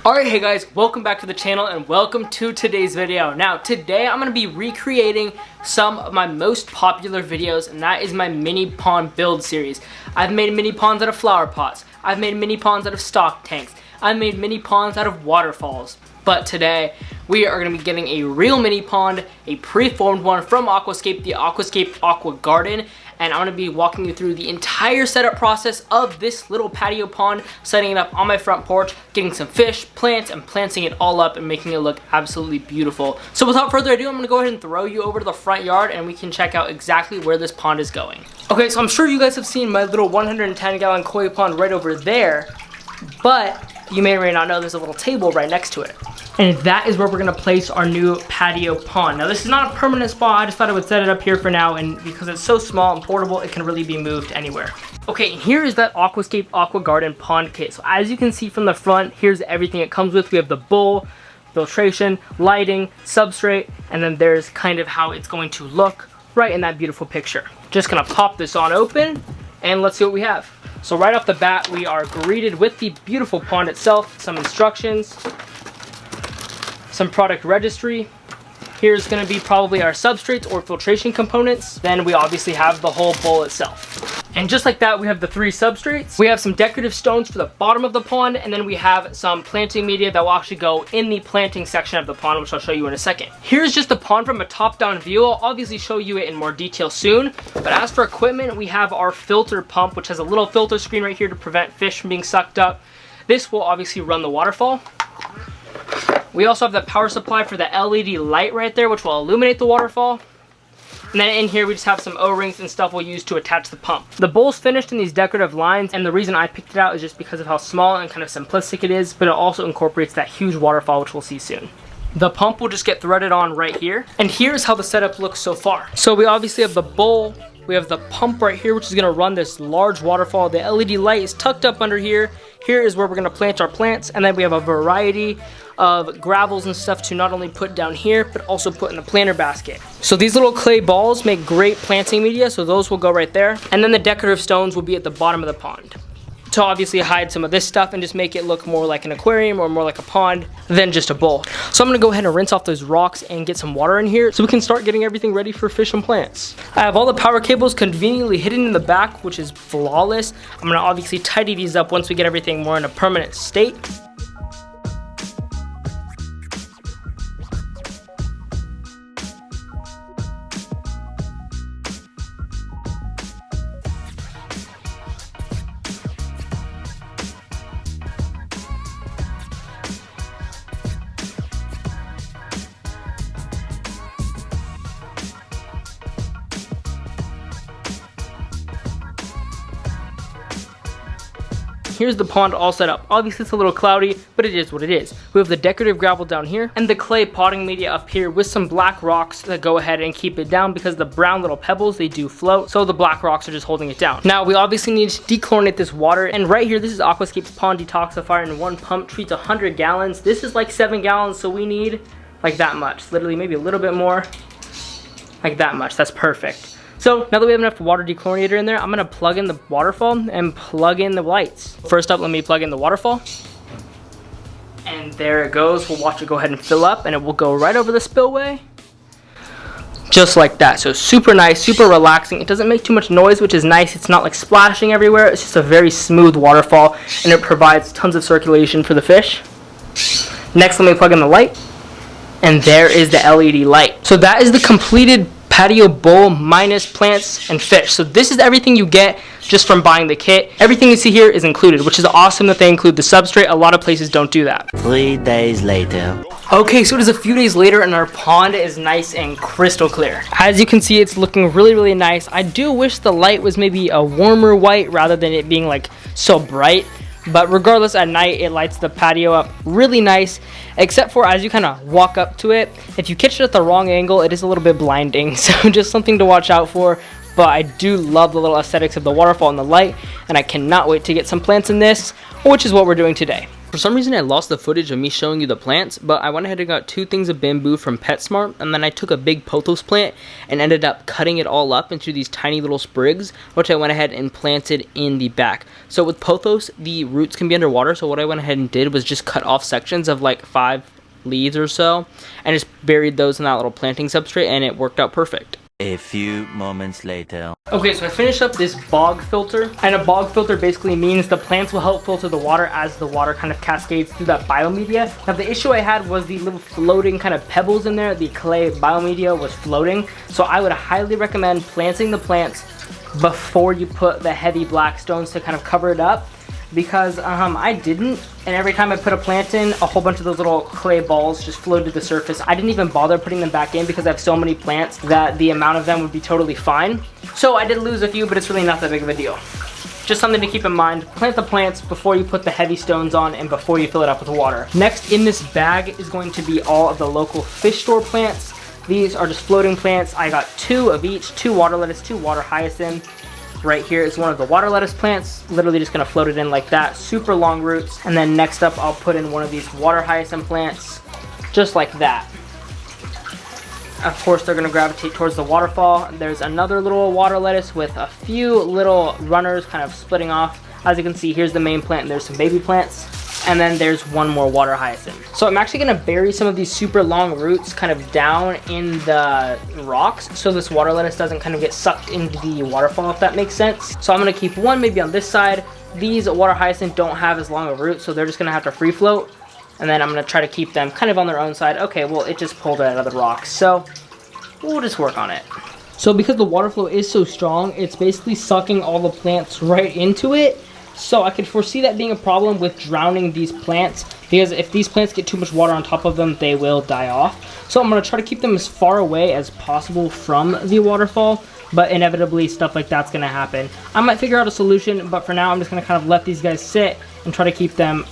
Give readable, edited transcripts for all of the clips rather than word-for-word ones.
Alright, hey guys, welcome back to the channel and welcome to today's video. Now, today I'm going to be recreating some of my most popular videos, and that is my mini pond build series. I've made mini ponds out of flower pots. I've made mini ponds out of stock tanks. I've made mini ponds out of waterfalls. But today, we are going to be getting a real mini pond, a pre-formed one from Aquascape, the Aquascape Aqua Garden. And I'm going to be walking you through the entire setup process of this little patio pond, setting it up on my front porch, getting some fish, plants, and planting it all up and making it look absolutely beautiful. So without further ado, I'm going to go ahead and throw you over to the front yard and we can check out exactly where this pond is going. Okay, so I'm sure you guys have seen my little 110-gallon koi pond right over there, but you may or may not know there's a little table right next to it. And that is where we're gonna place our new patio pond. Now this is not a permanent spot, I just thought I would set it up here for now, and because it's so small and portable, it can really be moved anywhere. Okay, here is that Aquascape Aqua Garden pond kit. So as you can see from the front, here's everything it comes with. We have the bowl, filtration, lighting, substrate, and then there's kind of how it's going to look right in that beautiful picture. Just gonna pop this on open, and let's see what we have. So right off the bat, we are greeted with the beautiful pond itself, some instructions, some product registry. Here's going to be probably our substrates or filtration components. Then we obviously have the whole bowl itself. And just like that, we have the 3 substrates. We have some decorative stones for the bottom of the pond, and then we have some planting media that will actually go in the planting section of the pond, which I'll show you in a second. Here's just the pond from a top-down view. I'll obviously show you it in more detail soon. But as for equipment, we have our filter pump, which has a little filter screen right here to prevent fish from being sucked up. This will obviously run the waterfall. We also have the power supply for the LED light right there, which will illuminate the waterfall. And then in here, we just have some O-rings and stuff we'll use to attach the pump. The bowl's finished in these decorative lines, and the reason I picked it out is just because of how small and kind of simplistic it is, but it also incorporates that huge waterfall, which we'll see soon. The pump will just get threaded on right here. And here's how the setup looks so far. So we obviously have the bowl. We have the pump right here, which is going to run this large waterfall. The LED light is tucked up under here. Here is where we're going to plant our plants, and then we have a variety of gravels and stuff to not only put down here, but also put in the planter basket. So these little clay balls make great planting media, so those will go right there. And then the decorative stones will be at the bottom of the pond, to obviously hide some of this stuff and just make it look more like an aquarium or more like a pond than just a bowl. So I'm gonna go ahead and rinse off those rocks and get some water in here so we can start getting everything ready for fish and plants. I have all the power cables conveniently hidden in the back, which is flawless. I'm gonna obviously tidy these up once we get everything more in a permanent state. Here's the pond all set up. Obviously it's a little cloudy, but it is what it is. We have the decorative gravel down here and the clay potting media up here with some black rocks that go ahead and keep it down, because the brown little pebbles, they do float, so the black rocks are just holding it down. Now we obviously need to dechlorinate this water, and right here, this is Aquascape's pond detoxifier, and one pump treats 100 gallons. This is like 7 gallons, so we need like that much. Literally maybe a little bit more, like that much. That's perfect. So now that we have enough water dechlorinator in there, I'm gonna plug in the waterfall and plug in the lights. First up, let me plug in the waterfall. And there it goes. We'll watch it go ahead and fill up, and it will go right over the spillway. Just like that. So super nice, super relaxing. It doesn't make too much noise, which is nice. It's not like splashing everywhere. It's just a very smooth waterfall, and it provides tons of circulation for the fish. Next, let me plug in the light. And there is the LED light. So that is the completed patio bowl minus plants and fish. So this is everything you get just from buying the kit. Everything you see here is included, which is awesome that they include the substrate. A lot of places don't do that. 3 days later. Okay, so it is a few days later and our pond is nice and crystal clear. As you can see, it's looking really, really nice. I do wish the light was maybe a warmer white rather than it being like so bright. But regardless, at night it lights the patio up really nice, except for as you kind of walk up to it, if you catch it at the wrong angle, it is a little bit blinding. So just something to watch out for. But I do love the little aesthetics of the waterfall and the light, and I cannot wait to get some plants in this, which is what we're doing today. For some reason I lost the footage of me showing you the plants, but I went ahead and got 2 things of bamboo from PetSmart, and then I took a big pothos plant and ended up cutting it all up into these tiny little sprigs, which I went ahead and planted in the back. So with pothos, the roots can be underwater, so what I went ahead and did was just cut off sections of like 5 leaves or so, and just buried those in that little planting substrate, and it worked out perfect. A few moments later. Okay, so I finished up this bog filter, and a bog filter basically means the plants will help filter the water as the water kind of cascades through that biomedia. Now the issue I had was the little floating kind of pebbles in there. The clay biomedia was floating, so I would highly recommend planting the plants before you put the heavy black stones to kind of cover it up, because I didn't, and every time I put a plant in, a whole bunch of those little clay balls just floated to the surface. I didn't even bother putting them back in because I have so many plants that the amount of them would be totally fine. So I did lose a few, but it's really not that big of a deal. Just something to keep in mind. Plant the plants before you put the heavy stones on and before you fill it up with water. Next in this bag is going to be all of the local fish store plants. These are just floating plants. I got 2 of each, 2 water lettuce, 2 water hyacinth. Right here is one of the water lettuce plants. Literally just gonna float it in like that. Super long roots. And then next up, I'll put in one of these water hyacinth plants, just like that. Of course, they're gonna gravitate towards the waterfall. There's another little water lettuce with a few little runners kind of splitting off. As you can see, here's the main plant and there's some baby plants. And then there's one more water hyacinth. So I'm actually gonna bury some of these super long roots kind of down in the rocks so this water lettuce doesn't kind of get sucked into the waterfall, if that makes sense. So I'm gonna keep one maybe on this side. These water hyacinth don't have as long a root, so they're just gonna have to free float. And then I'm gonna try to keep them kind of on their own side. Okay, well, it just pulled it out of the rocks, so we'll just work on it. So because the water flow is so strong, it's basically sucking all the plants right into it. So I could foresee that being a problem with drowning these plants, because if these plants get too much water on top of them, they will die off. So I'm going to try to keep them as far away as possible from the waterfall, but inevitably stuff like that's going to happen. I might figure out a solution, but for now I'm just going to kind of let these guys sit and try to keep them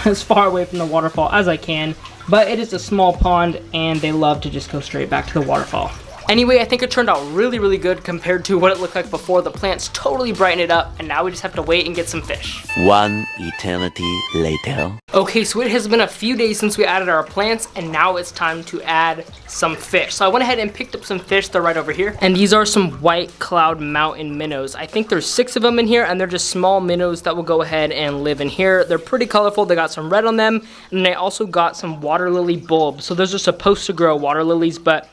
as far away from the waterfall as I can. But it is a small pond and they love to just go straight back to the waterfall. Anyway, I think it turned out really, really good compared to what it looked like before. The plants totally brightened it up, and now we just have to wait and get some fish. One eternity later. Okay, so it has been a few days since we added our plants, and now it's time to add some fish. So I went ahead and picked up some fish. They're right over here. And these are some white cloud mountain minnows. I think there's 6 of them in here, and they're just small minnows that will go ahead and live in here. They're pretty colorful. They got some red on them, and they also got some water lily bulbs. So those are supposed to grow water lilies, but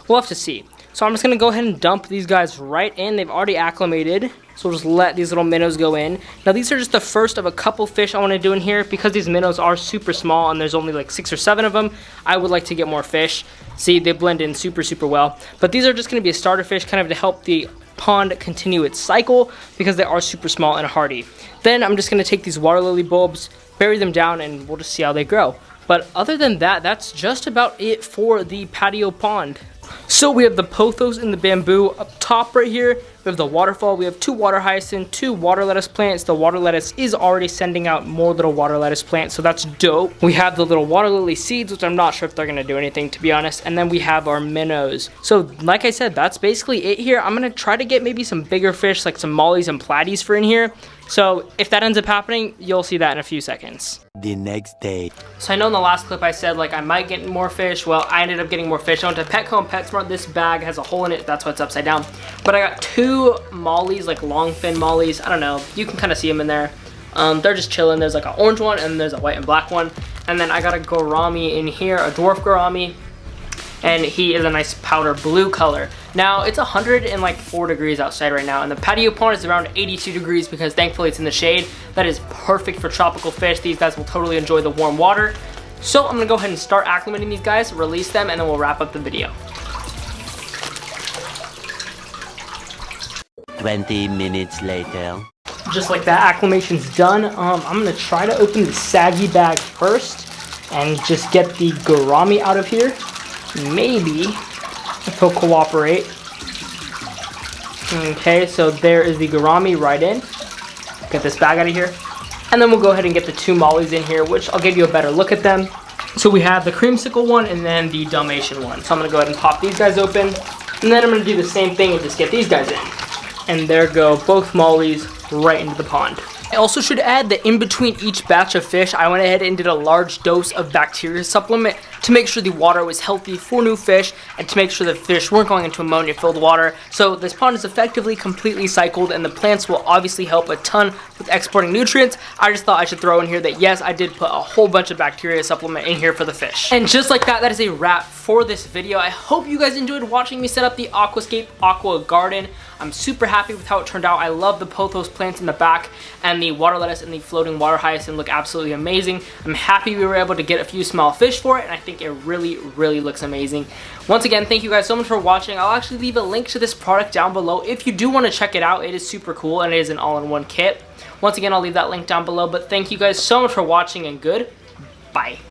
we'll have to see. So I'm just gonna go ahead and dump these guys right in. They've already acclimated, so we'll just let these little minnows go in. Now these are just the first of a couple fish I wanna do in here. Because these minnows are super small and there's only like 6 or 7 of them, I would like to get more fish. See, they blend in super, super well. But these are just gonna be a starter fish kind of to help the pond continue its cycle because they are super small and hardy. Then I'm just gonna take these water lily bulbs, bury them down, and we'll just see how they grow. But other than that, that's just about it for the patio pond. So we have the pothos and the bamboo up top right here. We have the waterfall. We have 2 water hyacinth, 2 water lettuce plants. The water lettuce is already sending out more little water lettuce plants, so that's dope. We have the little water lily seeds, which I'm not sure if they're gonna do anything, to be honest. And then we have our minnows. So like I said, that's basically it here. I'm gonna try to get maybe some bigger fish, like some mollies and platies for in here. So if that ends up happening, you'll see that in a few seconds. The next day. So I know in the last clip I said like I might get more fish. Well, I ended up getting more fish. I went to Petco and PetSmart. This bag has a hole in it. That's why it's upside down. But I got 2 mollies, like long fin mollies. I don't know. You can kind of see them in there. They're just chilling. There's like an orange one and there's a white and black one. And then I got a gourami in here, a dwarf gourami. And he is a nice powder blue color. Now it's 104 degrees outside right now, and the patio pond is around 82 degrees because thankfully it's in the shade. That is perfect for tropical fish. These guys will totally enjoy the warm water. So I'm gonna go ahead and start acclimating these guys, release them, and then we'll wrap up the video. 20 minutes later. Just like that, acclimation's done. I'm gonna try to open the saggy bag first and just get the gourami out of here. Maybe if he'll cooperate. Okay, so there is the gourami right in. Get this bag out of here. And then we'll go ahead and get the 2 mollies in here, which I'll give you a better look at them. So we have the creamsicle one and then the Dalmatian one. So I'm gonna go ahead and pop these guys open. And then I'm gonna do the same thing and just get these guys in. And there go both mollies right into the pond. I also should add that in between each batch of fish, I went ahead and did a large dose of bacteria supplement to make sure the water was healthy for new fish and to make sure the fish weren't going into ammonia-filled water. So this pond is effectively completely cycled, and the plants will obviously help a ton with exporting nutrients. I just thought I should throw in here that yes, I did put a whole bunch of bacteria supplement in here for the fish. And just like that, that is a wrap for this video. I hope you guys enjoyed watching me set up the Aquascape Aqua Garden. I'm super happy with how it turned out. I love the pothos plants in the back, and the water lettuce and the floating water hyacinth look absolutely amazing. I'm happy we were able to get a few small fish for it, and I think it really, really looks amazing. Once again, thank you guys so much for watching. I'll actually leave a link to this product down below if you do want to check it out. It is super cool, and it is an all-in-one kit. Once again, I'll leave that link down below, but thank you guys so much for watching, and goodbye.